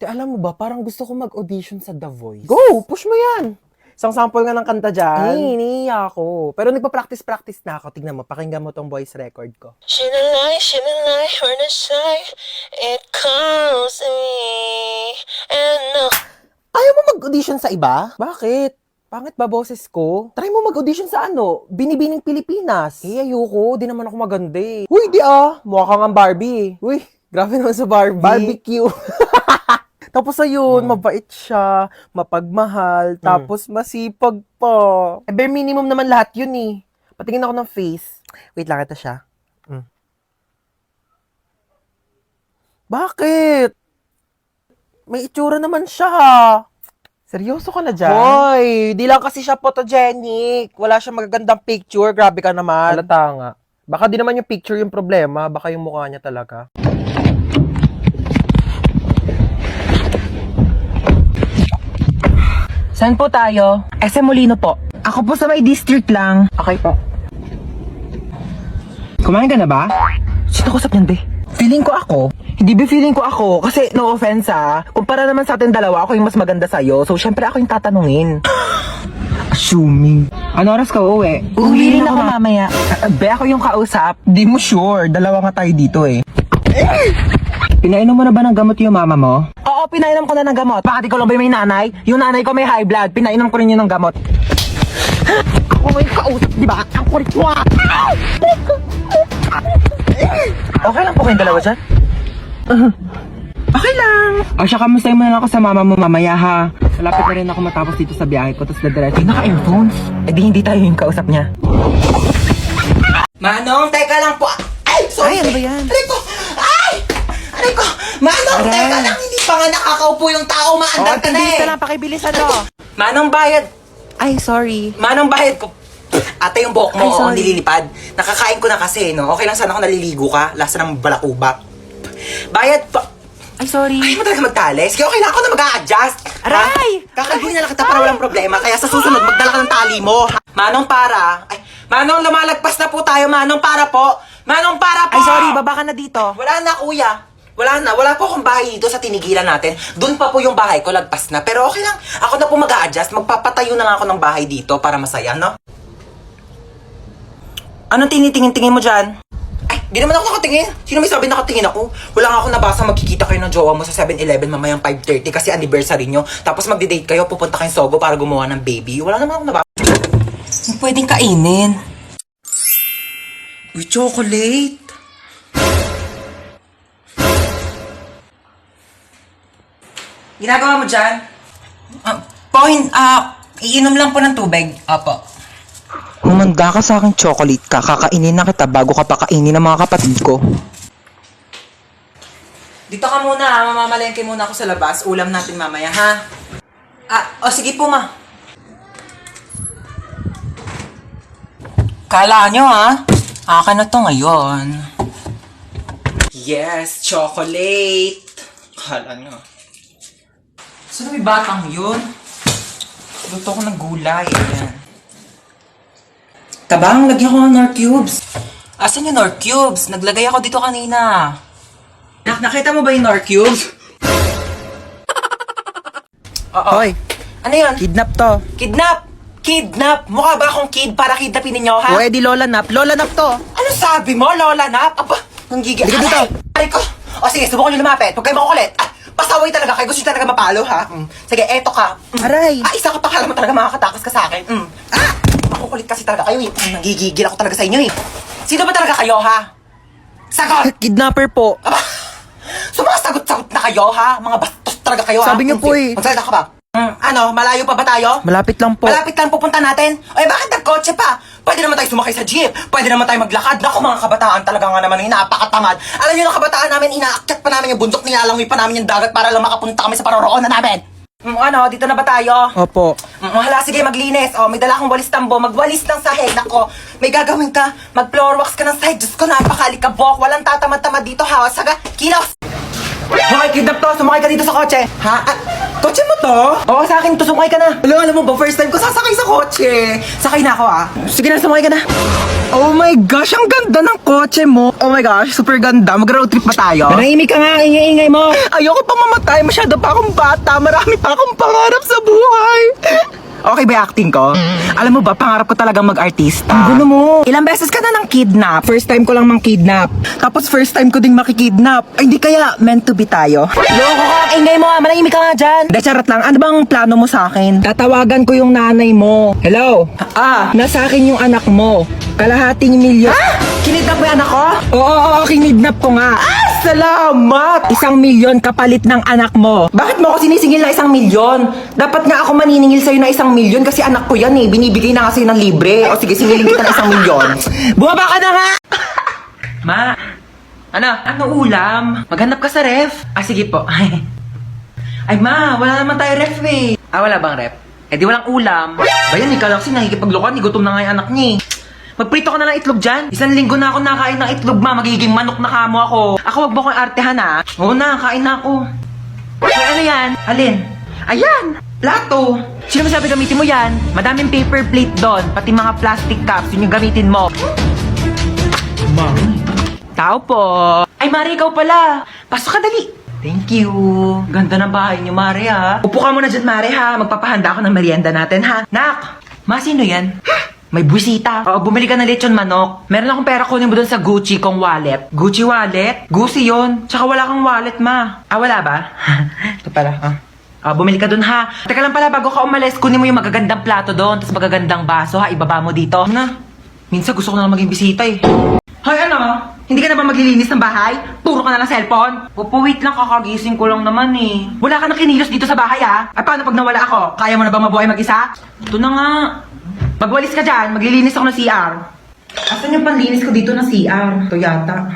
Alam mo ba, parang gusto ko mag-audition sa The Voice. Go! Push mo yan! Isang sample nga ng kanta dyan. Naiiya ako. Pero nagpa-practice na ako. Tignan mo, pakinggan mo tong voice record ko. Sinalay, we're not shy. It calls me. And Ayaw mo mag-audition sa iba? Bakit? Pangit ba boses ko? Try mo mag-audition sa ano? Binibining Pilipinas. Ayoko. Di naman ako maganda eh. Uy, di Mukha kang ang Barbie. Uy, grabe naman sa Barbie. Barbecue. Tapos ayun, mabait siya, mapagmahal, tapos masipag pa. Bare minimum naman lahat yun eh. Patingin ako ng face. Wait lang, ito siya. Bakit? May itsura naman siya. Seryoso ka na dyan? Hoy, di lang kasi siya photogenic. Wala siya magagandang picture. Grabe ka naman. Halata nga. Baka di naman yung picture yung problema. Baka yung mukha niya talaga. Saan po tayo? SM Molino po. Ako po sa may district lang. Okay po. Kumain ka na ba? Sino kusap niyan, be? Feeling ko ako. Hindi ba feeling ko ako? Kasi no offense kumpara naman sa atin dalawa, ako yung mas maganda sa'yo. So syempre ako yung tatanungin. Assuming. Ano oras ka uuwi? Uuwi rin ako mamaya. Be, ako yung kausap. Di mo sure. Dalawa nga tayo dito eh. Pinainom mo na ba ng gamot yung mama mo? Oo, pinainom ko na ng gamot. Bakit ikaw lang ba yung may nanay? Yung nanay ko may high blood. Pinainom ko rin yun ng gamot. Ako may kausap, di ba? Ang kulit mo Okay lang po kayong dalawa dyan? Okay lang. O siya, kamustahin mo na lang ako sa mama mo mamaya ha. Malapit na rin ako matapos dito sa biyahe ko, tapos dadiretso. Naka-earphones? Eh di hindi tayo yung kausap niya. Manong, teka lang po. Ay, sorry. Ay, ano ba yan? Aray ko. Ay! Aray ko. Manong, teka lang. Hindi pa nga nakakaupo yung tao. Maandar ka na eh. pakibilisan mo. Manong bayad. Ay, sorry. Manong bayad ko. Ate, yung buhok mo, Ay, sorry. nililipad. Nakakain ko na kasi, no? Okay lang sana ako naliligo ka. Lasa ng balakubak. Bayad pa. Ay, sorry. Ay, mo talaga magtalis. Kaya okay lang ako na mag-a-adjust. Aray! Kakalbuhin na lang kita para walang problema. Kaya sa susunod, magdala ka ng tali mo. Manong para. Ay, Manong, lumalagpas na po tayo. Manong para po. Manong para po. Ay, sorry. Baba ka na dito. Wala na, kuya. Wala na. Wala po akong bahay dito sa tinigilan natin. Doon pa po yung bahay ko, lagpas na. Pero okay lang. Ako na po mag-a-adjust. Magpapatayo na nga ako ng bahay dito para masaya, no? Anong tinitingin-tingin mo dyan? Ay, di naman ako nakatingin. Sino may sabi nakatingin ako? Wala nga ako nabasa magkikita kayo ng jowa mo sa 7-Eleven mamayang 5:30 kasi anniversary nyo. Tapos magdi-date kayo, pupunta kayong Sogo para gumawa ng baby. Wala naman ako nabasa. Pwedeng kainin. Uy, chocolate. Ginagawa mo dyan? Iinom lang po ng tubig. Apo. Humanda ka sa akin chocolate ka. Kakainin na kita bago ka pakainin ng mga kapatid ko. Dito ka muna, mamamalengke muna ako sa labas. Ulam natin mamaya, ha? Sige po, ma. Kala nyo, ha? Akin na to ngayon. Yes, chocolate. Kala nyo. Saan may batang yun? Luto ko ng gulay. Ayan. Tabang, lagyan ko ng Nor Cubes. Asan yung Nor Cubes? Naglagay ako dito kanina. Nakita mo ba yung Nor Cubes? Oo. Hoy, Ano yan? kidnap to. Kidnap! Kidnap! Mukha ba akong kid para kidnapin ninyo, ha? Pwede Lola Nap. Lola Nap to. Ano sabi mo, Lola Nap? Aba, ang gigi... Halika dito. Ay ko! O sige, subukan nyo lumapit. Huwag kayo makukulit. Pasaway talaga kayo. Gusto nyo talaga mapalo, ha? Sige, eto ka. Aray. Isa ka pa, kala mo talaga makakatakas ka sa akin. Makukulit kasi talaga kayo, eh. Nagigigil ako talaga sa inyo, eh. Sino ba talaga kayo, ha? Sagot! Kidnapper po. Aba, sumasagot-sagot na kayo, ha? Mga bastos talaga kayo, ha? Sabi niyo po, eh. Magsalita ka ba? Malayo pa ba tayo? Malapit lang po. Malapit lang pupunta natin? Ay, bakit nagkotse pa? Pwede naman tayo sumakay sa jeep. Pwede naman tayo maglakad. Naku, mga kabataan talaga nga naman yung napakatamad. Alam niyo ng kabataan namin, inaakyat pa namin yung bundok, nilalangoy pa namin yung dagat para lang makapunta kami sa paroroonan namin. Dito na ba tayo? Opo. Hala, sige, maglinis. May dala akong walis tambo. Magwalis ng sahig. Nako, may gagawin ka. Mag-floor wax ka ng sahig. Diyos ko, napakalikabok. Walang tatamad-tamad dito, ha? Saga, kilos! Hoy, kidnap to. Sumakay ka dito sa kotse. Ha? Kotse mo to? Oo, sa akin to. Sumakay ka na. Alam mo ba, first time ko sasakay sa kotse. Sakay na ako Sige na, sumakay ka na. Oh my gosh, ang ganda ng kotse mo. Oh my gosh, super ganda. Mag-road trip pa tayo. Manahimik ka nga, ingay-ingay mo. Ayoko pa mamatay. Masyado pa akong bata. Marami pa akong pangarap sa buhay. Okay ba yung acting ko? Alam mo ba, pangarap ko talagang mag-artista. Ang gulo mo. Ilang beses ka na nang kidnap. First time ko lang mang kidnap. Tapos first time ko ding makikidnap. Ay, hindi kaya meant to be tayo. Loko ka, ingay mo manahimik ka nga dyan. De, charot lang. Ano bang plano mo sa akin? Tatawagan ko yung nanay mo. Hello? Nasa akin yung anak mo. Kalahating milyon. Kinidnap mo yung anak ko? Oo, kinidnap ko nga. Salamat! 1 milyon kapalit ng anak mo. Bakit mo ako sinisingil na 1 milyon? Dapat nga ako maniningil sa'yo na 1 milyon kasi anak ko yan Binibigay na nga sa'yo ng libre. O sige, singilin kita ng 1 milyon. Bumaba ka na nga! Ma, ano ulam? Maghanap ka sa ref? Sige po. Ay ma, wala naman tayo ref wala bang ref? Di walang ulam. Bayan, ikaw kasi nakikipaglokan, gutom na nga yung anak niya Magprito ka na lang itlog dyan. 1 linggo na ako nakain ng itlog, ma. Magiging manok na kamo ako. Ako, wag mo kong artehan, Oo na, kain na ako. Ay, ano yan? Alin? Ayan! Plato! Sino masabi gamitin mo yan? Madaming paper plate doon, pati mga plastic cups, yun yung gamitin mo. Tao po. Ay, Mari, ikaw pala. Pasok ka, dali. Thank you. Ganda ng bahay niyo, Mari, Upo ka muna dyan, Mari, Magpapahanda ako ng merienda natin, Nak, ma, sino yan? May buwisita. Oo, bumili ka ng lechon manok. Meron akong pera, kunin mo doon sa Gucci kong wallet. Gucci wallet? Gucci yon. Tsaka wala kang wallet, ma. Wala ba? Ito pala, bumili ka doon, Teka lang pala, bago ka umalis, kunin mo yung magagandang plato doon, tapos magagandang baso, ibaba mo dito. Minsan gusto ko na lang maging bisita, Hoy, Hindi ka na ba maglilinis ng bahay? Puro ka na lang cellphone? Wait lang, kakagising ko lang naman, Wala ka na kinilos dito sa bahay, Ay, paano pag nawala ako? Kaya mo na ba mabuhay mag-isa? Ito na nga. Magwalis ka dyan, maglilinis ako ng CR. Asan yung panlinis ko dito ng CR? Ito yata.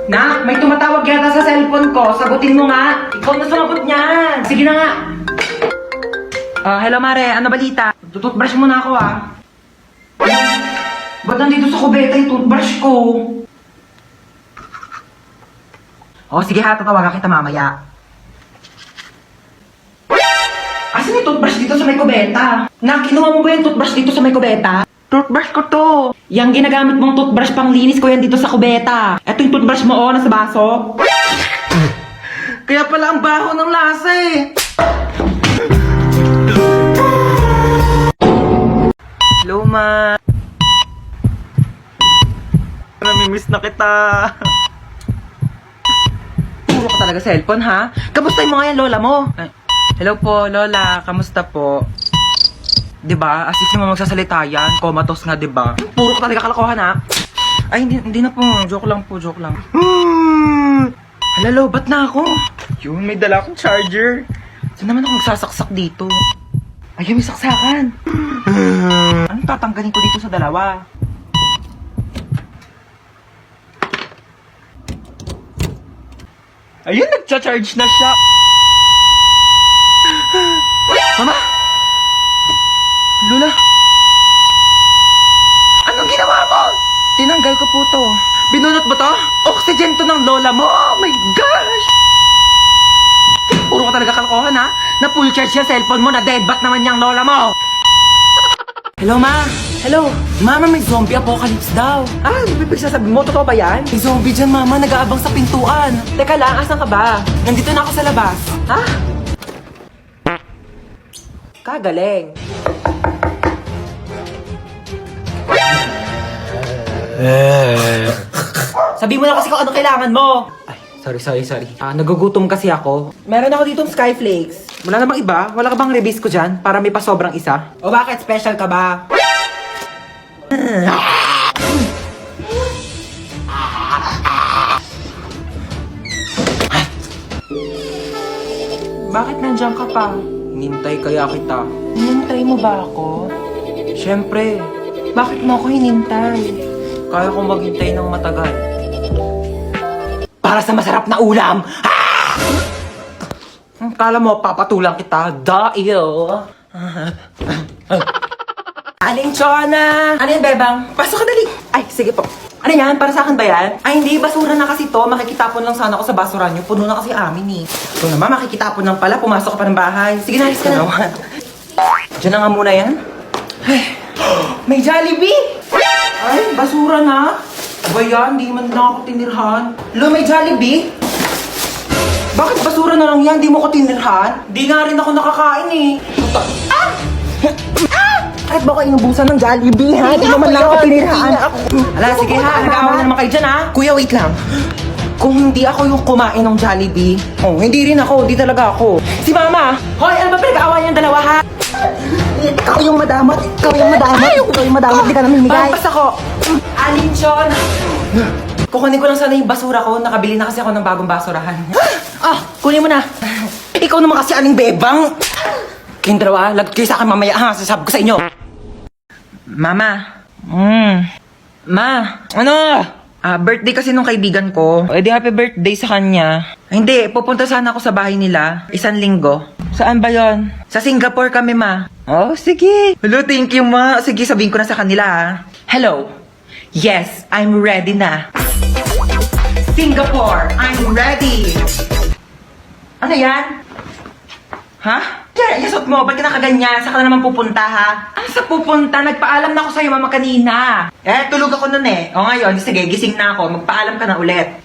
Nak, may tumatawag yata sa cellphone ko. Sagutin mo nga. Ikaw na sumagot niyan. Sige na nga. Hello, Mare. Ano balita? Tututbrush muna ako, Ba't nandito sa kubeta yung toothbrush ko? Sige tatawagan kita mamaya. Asan yung toothbrush dito sa may kubeta? Nak, kinuha mo ba yung toothbrush dito sa may kubeta? Toothbrush ko to. Yang ginagamit mong toothbrush pang linis ko yan dito sa kubeta. Eto yung toothbrush mo, nasa baso. Kaya pala ang baho ng lasa, Hello, ma. Namimiss na kita. Puro ka talaga cellphone, Kamustahin mo nga yan, lola mo? Hello po, Lola. Kamusta po? Diba? As if naman magsasalita yan. Comatose nga, diba? Puro ka talaga kalokohan, Ay, hindi na po. Joke lang po, joke lang. Hello, ba't na ako? Yun, may dala akong charger. Saan naman ako magsasaksak dito? Ayun, may saksakan. Anong tatanggalin ko dito sa dalawa? Ayun, nagcha-charge na siya. Mama! Lola! Anong ginawa mo? Tinanggal ko po to. Binunot mo to? Oxygen to ng lola mo. Oh my gosh! Puro ka talaga kalokohan, Na full charge yung cellphone mo, na deadbat naman yung lola mo. Hello, ma. Hello. Mama, may zombie apocalypse daw. Bibig sasabihin mo, totoo ba yan? May zombie dyan, mama. Nag-aabang sa pintuan. Teka lang, asan ka ba? Nandito na ako sa labas. Kagaling. Sabi mo na kasi kung ano kailangan mo. Ay, sorry. Nagugutom kasi ako. Meron ako ditong Skyflakes. Wala namang iba? Wala ka bang rebis ko dyan? Para may pasobrang isa? O bakit? Special ka ba? Bakit nandiyan ka pa? Hinintay kaya kita. Hinintay mo ba ako? Siyempre. Bakit mo ako hinintay? Kaya ko maghintay ng matagal. Para sa masarap na ulam! Kala mo, papatulang kita. Dahil... Aling Chona! Ano yan, Bebang? Pasok ka dali. Ay, sige po. Ano yan? Para sa akin ba yan? Ay, hindi. Basura na kasi to. Makikitapon lang sana ako sa basura nyo. Puno na kasi amin eh. Ito naman, makikitapon lang pala. Pumasok ka pa ng bahay. Sige na, alis ka na. Diyan na nga muna yan. Ay, may Jollibee! Ay, basura na. Ba yan? Di man na ako tinirhan. Lo, may Jollibee? Bakit basura na lang yan? Di mo ko tinirhan? Di nga rin ako nakakain eh. Kahit ba ko inubusan ng Jollibee, ha? Di naman lang ako tinirhaan. Ala, sige ha. Nag-aawa na naman kayo dyan ha. Kuya, wait lang. Kung hindi ako yung kumain ng Jollibee, hindi rin ako. Di talaga ako. Si Mama! Hoy, ano ba pinag-aawa niyang dalawa ha? Ikaw yung madamot. Ikaw yung madamot. Ikaw yung madamot. Di ka namin migay. Basta ko. Alinchon! Kukunin ko lang sana yung basura ko. Nakabili na kasi ako ng bagong basurahan. Kunin mo na. Ikaw naman kasi aling bebang. Kayong dalawa, lagot kayo sa akin mamaya ha. Sasabi ko sa inyo. Mama. Ma. Ano? Birthday kasi nung kaibigan ko. Eh di happy birthday sa kanya. Hindi, pupunta sana ako sa bahay nila. 1 linggo. Saan ba yon? Sa Singapore kami, ma. Oh, sige. Hello, thank you, ma. Sige, sabihin ko na sa kanila, ha. Hello. Yes, I'm ready na. Singapore, I'm ready. Ano yan? Ha? Kaya, yasot mo, ba't ka nakaganyan? Saan ka na naman pupunta, ha? Ah, sa pupunta? Nagpaalam na ako sa'yo, mama, kanina. Tulog ako nun eh. O ngayon, sige, gising na ako. Magpaalam ka na ulit.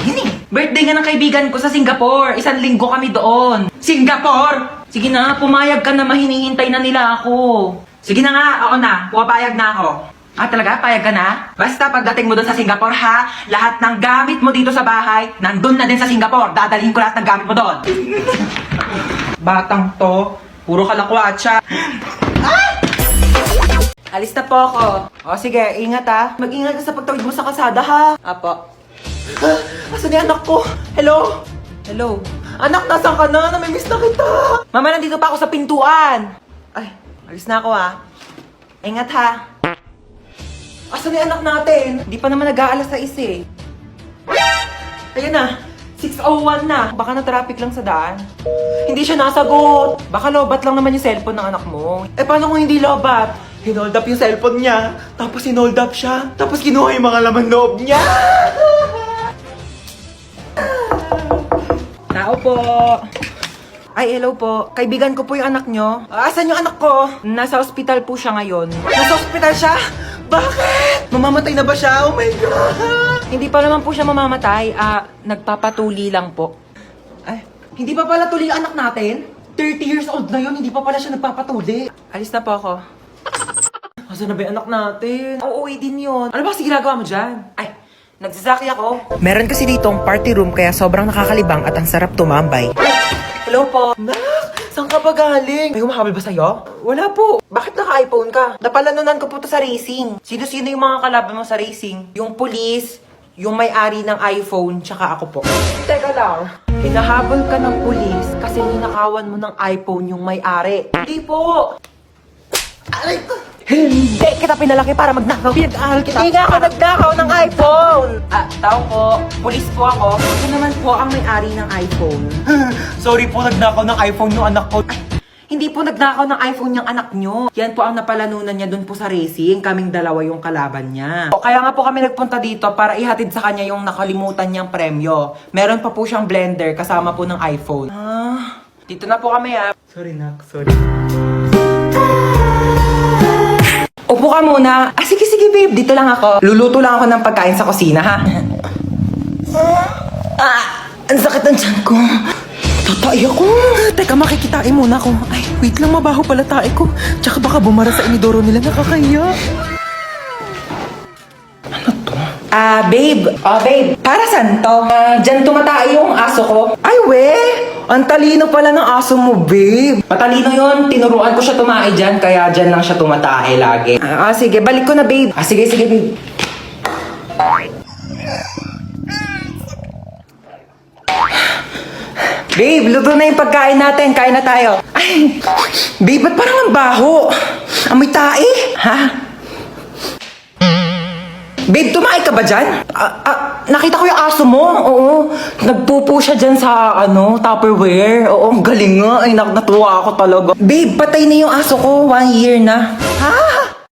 Yun eh. Birthday nga ng kaibigan ko sa Singapore. 1 linggo kami doon. Singapore! Sige na, pumayag ka na, mahinihintay na nila ako. Sige na nga, ako na. Pumapayag na ako. Ah, talaga? Payag ka na? Basta pagdating mo doon sa Singapore, ha? Lahat ng gamit mo dito sa bahay, nandun na din sa Singapore. Dadalhin ko lahat ng gamit mo doon. Batang to, puro kalakwatsa. Alis na po ako. O sige, ingat ha. Mag-ingat ka sa pagtawid mo sa kalsada ha. Apo. Asan yung anak ko? Hello? Hello? Anak, nasan ka na? Namimiss na kita. Mama, nandito pa ako sa pintuan. Ay, alis na ako ha. Ingat ha. Asan yung anak natin? Hindi pa naman nag-aalas sa eh. Ayan na. 6:01 na. Baka na-traffic lang sa daan. Hindi siya nasagot. Baka lobat lang naman yung cellphone ng anak mo. Eh, paano kung hindi lobat? Hinold up yung cellphone niya. Tapos hinold up siya. Tapos kinuha yung mga laman loob niya. Tao po. Ay, hello po. Kaibigan ko po yung anak nyo. Asan yung anak ko? Nasa ospital po siya ngayon. Nasa ospital siya? Bakit? Mamamatay na ba siya? Oh my God! Hindi pa naman po siya mamamatay. Nagpapatuli lang po. Ay, hindi pa pala tuli ang anak natin? 30 years old na yun, hindi pa pala siya nagpapatuli. Alis na po ako. Asan na ba yung anak natin? Uuwi din yun. Ano ba kasi ginagawa mo dyan? Ay, nagsasaki ako. Meron kasi ditong party room kaya sobrang nakakalibang at ang sarap tumambay. Hello po. Nak, saan ka ba galing? May humahabol ba sa'yo? Wala po. Bakit naka-iPhone ka? Napalanunan ko po to sa racing. Sino-sino yung mga kalaban mo sa racing? Yung police, yung may-ari ng iPhone, tsaka ako po. Teka lang. Hinahabol ka ng police kasi ninakawan mo ng iPhone yung may-ari. Hindi po. Aray ko. Hindi kita pinalaki para magnakaw. Pinag-aaral kita. Hindi nga ako nagnakaw ng iPhone. Tao po. Police po ako. Ako naman po ang may-ari ng iPhone. Sorry po, nagnakaw ng iPhone yung anak ko. Hindi po nagnakaw ng iPhone yung anak nyo. Yan po ang napalanunan niya dun po sa racing. Kaming dalawa yung kalaban niya. Kaya nga po kami nagpunta dito para ihatid sa kanya yung nakalimutan niyang premyo. Meron pa po siyang blender kasama po ng iPhone. Dito na po kami Sorry, Nak. Sorry. Upo ka muna. Sige, babe. Dito lang ako. Luluto lang ako ng pagkain sa kusina, ha? Ang sakit ng tiyan ko. Tatay ako. Teka, makikitain muna ako. Ay, wait lang, mabaho pala tae ko. Tsaka baka bumara sa inidoro nila, nakakahiya. Ano to? Babe. Babe. Para saan to? Diyan tumatay yung aso ko. Ay, we! Ang talino pala ng aso mo, babe. Matalino yon. Tinuruan ko siya tumae dyan, kaya dyan lang siya tumatae lagi. Sige. Balik ko na, babe. Sige, babe. Babe, luto na yung pagkain natin. Kain na tayo. Ay, babe, ba't parang ang baho? Amoy tae? Ha? Babe, tumae ka ba dyan? Nakita ko yung aso mo. Oo. Nagpupo siya dyan sa, Tupperware. Oo, ang galing nga. Ay, natuwa ako talaga. Babe, patay na yung aso ko. 1 year na. Ha?